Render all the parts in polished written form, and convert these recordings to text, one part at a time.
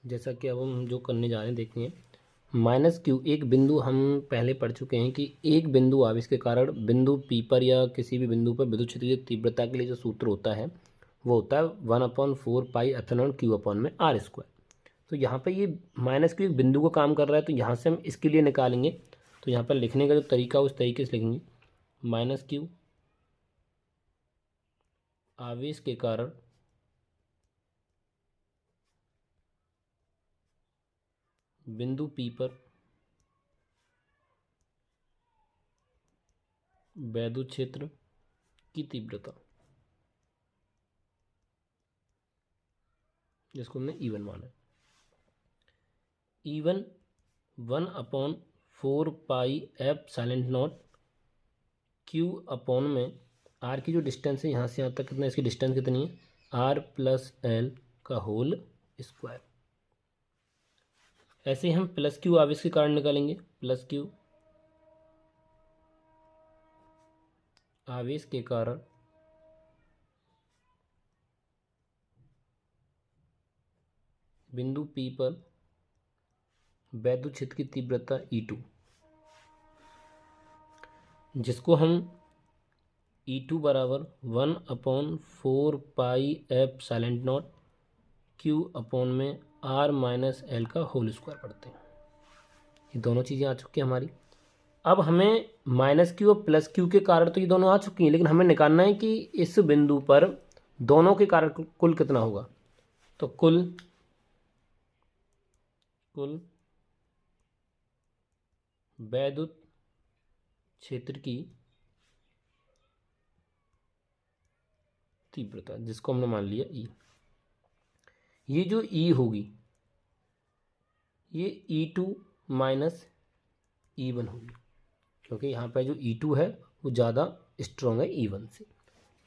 जैसा कि अब हम जो करने जा रहे हैं देखिए, माइनस क्यू एक बिंदु हम पहले पढ़ चुके हैं कि एक बिंदु आवेश के कारण बिंदु पी पर या किसी भी बिंदु पर विद्युत क्षेत्र की तीव्रता के लिए जो सूत्र होता है वो होता है 1/4πε/Q/r²। तो यहाँ पर ये माइनस क्यू एक बिंदु को काम कर रहा है, तो यहाँ से हम इसके लिए निकालेंगे। तो यहाँ पर लिखने का जो तरीका उस तरीके से लिखेंगे, माइनस क्यू आवेश के कारण बिंदु पी पर वैद्युत क्षेत्र की तीव्रता, जिसको हमने E1 माना है। E1 1/4πε0 Q/ में R की जो डिस्टेंस है यहाँ से यहाँ तक कितना, इसकी डिस्टेंस कितनी है, R+L²। ऐसे ही हम प्लस क्यू आवेश के कारण निकालेंगे। प्लस क्यू आवेश के कारण बिंदु P पर वैद्युत क्षेत्र की तीव्रता E2, जिसको हम E2 बराबर 1/4πε0 Q/ में R-L² पढ़ते हैं। ये दोनों चीज़ें आ चुकी हैं हमारी। अब हमें माइनस क्यू और प्लस क्यू के कारण तो ये दोनों आ चुकी हैं, लेकिन हमें निकालना है कि इस बिंदु पर दोनों के कारण कुल कितना होगा। तो कुल वैद्युत क्षेत्र की तीव्रता, जिसको हमने मान लिया E। ये जो E होगी ये E2 माइनस E1 होगी, क्योंकि यहाँ पे जो E2 है वो ज़्यादा स्ट्रॉन्ग है E1 से।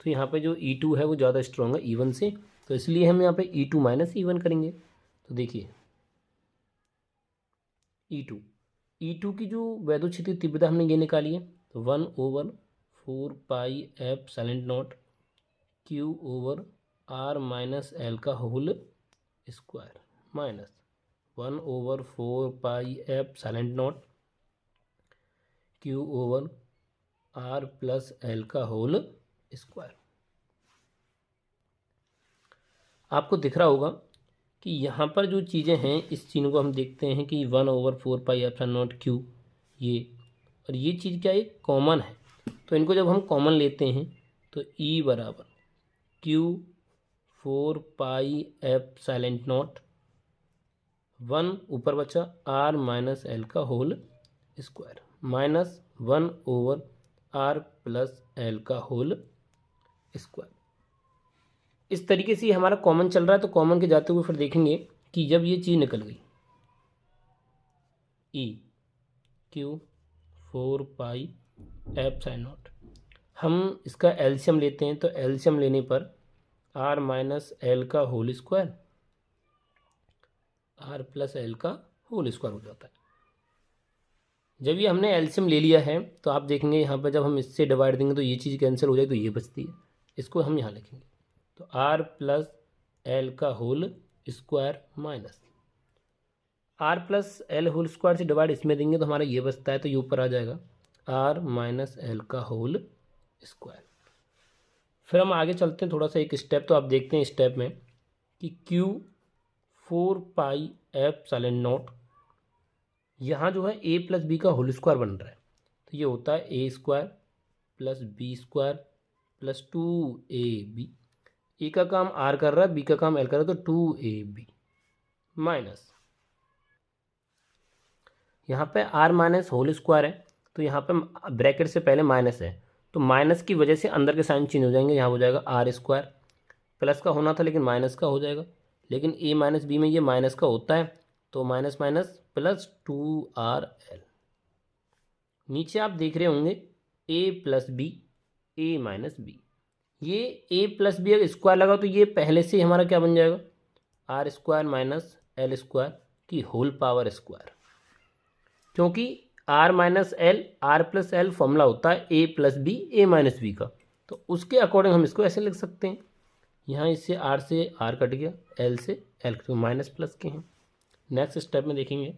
तो यहाँ पे जो E2 है वो ज़्यादा स्ट्रॉन्ग है E1 से, तो इसलिए हम यहाँ पे E2 माइनस E1 करेंगे। तो देखिए E2 की जो वैद्युत क्षेत्र की तीव्रता हमने ये निकाली है, तो 1/4πε0 Q/R-L² माइनस 1/4πε0 Q/R+L²। आपको दिख रहा होगा कि यहाँ पर जो चीज़ें हैं इस चीज़ को हम देखते हैं कि 1/4πε0 Q ये और ये चीज़ क्या है, कॉमन है। तो इनको जब हम कॉमन लेते हैं तो E बराबर Q/4πε0 1 ऊपर बचा R-L² माइनस 1/R+L²। इस तरीके से हमारा कॉमन चल रहा है। तो कॉमन के जाते हुए फिर देखेंगे कि जब ये चीज़ निकल गई E Q/4πε0, हम इसका एलसीएम लेते हैं। तो एलसीएम लेने पर R-L² R+L² हो जाता है। जब ये हमने एलसीएम ले लिया है तो आप देखेंगे यहाँ पर जब हम इससे डिवाइड देंगे तो ये चीज़ कैंसिल हो जाएगी, तो ये बचती है। इसको हम यहाँ लिखेंगे तो R+L² माइनस R+L² से डिवाइड इसमें देंगे तो हमारा ये बचता है, तो ये ऊपर आ जाएगा R-L²। फिर हम आगे चलते हैं थोड़ा सा एक स्टेप। तो आप देखते हैं स्टेप में कि Q/4πε0 यहाँ जो है A+B का होल स्क्वायर बन रहा है, तो ये होता है A² + B² + 2AB। ए का काम R कर रहा है, B का काम L कर रहा है, तो 2AB माइनस यहाँ पे R माइनस होल स्क्वायर है, तो यहाँ पे ब्रैकेट से पहले माइनस है, तो माइनस की वजह से अंदर के साइन चेंज हो जाएंगे। यहाँ हो जाएगा R², प्लस का होना था लेकिन माइनस का हो जाएगा, लेकिन A माइनस B में ये माइनस का होता है, तो माइनस माइनस प्लस 2RL। नीचे आप देख रहे होंगे A+B A माइनस B, ये A+B अगर स्क्वायर लगा तो ये पहले से हमारा क्या बन जाएगा, R² माइनस L² की होल पावर स्क्वायर, क्योंकि R minus L R+L formula होता है A+B A माइनस B का, तो उसके अकॉर्डिंग हम इसको ऐसे लिख सकते हैं। यहाँ इससे R से R कट गया, L से L, तो माइनस प्लस के हैं, नेक्स्ट स्टेप में देखेंगे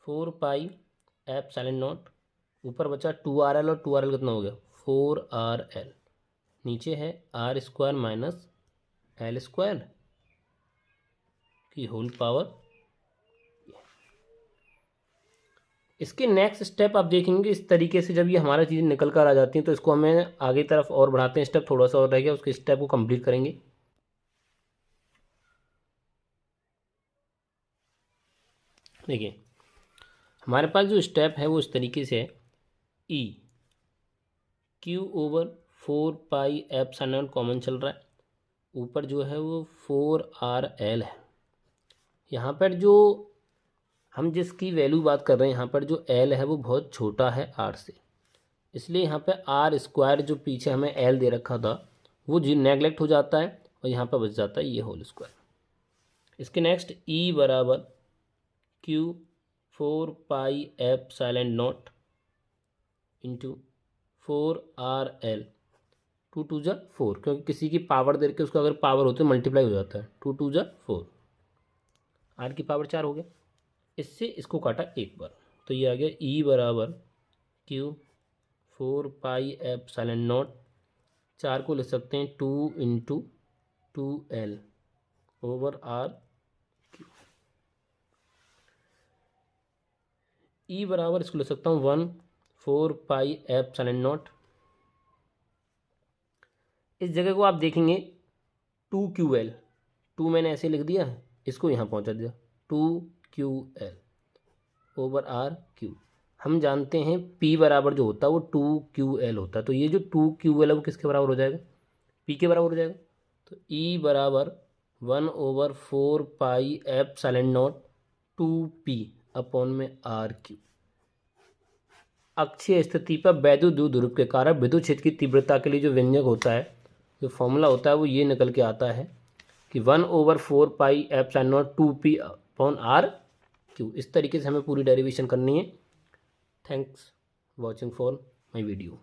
4 पाई एप्सिलॉन नॉट, ऊपर बचा 2RL और 2RL कितना हो गया 4RL, नीचे है R square minus L square की होल पावर। इसके नेक्स्ट स्टेप आप देखेंगे इस तरीके से, जब ये हमारा चीज़ निकल कर आ जाती हैं तो इसको हमें आगे तरफ और बढ़ाते हैं, स्टेप थोड़ा सा और रह गया, उसके स्टेप को कंप्लीट करेंगे। देखिए हमारे पास जो स्टेप है वो इस तरीके से है, ई Q/4 पाई कॉमन चल रहा है, ऊपर जो है वो 4RL है। यहाँ पर जो हम जिसकी वैल्यू बात कर रहे हैं, यहाँ पर जो L है वो बहुत छोटा है R से, इसलिए यहाँ पे आर स्क्वायर जो पीछे हमें L दे रखा था वो जी नेगलेक्ट हो जाता है और यहाँ पर बच जाता है ये होल स्क्वायर। इसके नेक्स्ट E बराबर Q/4 pi epsilon not into 4RL, 2 2 जा 4, क्योंकि किसी की पावर दे के उसका अगर पावर होती है मल्टीप्लाई हो जाता है, 2 2 जा 4, R की पावर 4 हो गया। इससे इसको काटा एक बार तो ये आ गया E बराबर Q/4 पाई एप्सिलॉन नॉट, 4 को लिख सकते हैं 2 into 2L over R। E बराबर इसको लिख सकता हूँ 1/4 पाई एप्सिलॉन नॉट, इस जगह को आप देखेंगे 2QL, 2 मैंने ऐसे लिख दिया, इसको यहाँ पहुँचा दिया 2QL ओवर RQ। हम जानते हैं P बराबर जो होता है वो 2QL होता है, तो ये जो 2QL है वो किसके बराबर हो जाएगा P के बराबर हो जाएगा। तो E बराबर 1/4 pi epsilon not 2P upon में RQ। अक्षीय स्थिति पर वैद्युत द्विध्रुव के कारण विद्युत क्षेत्र की तीव्रता के लिए जो व्यंजक होता है, जो फॉर्मूला होता है वो ये निकल के आता है कि 1/4 pi epsilon not 2P upon RQ। इस तरीके से हमें पूरी डेरिवेशन करनी है। Thanks watching for my video.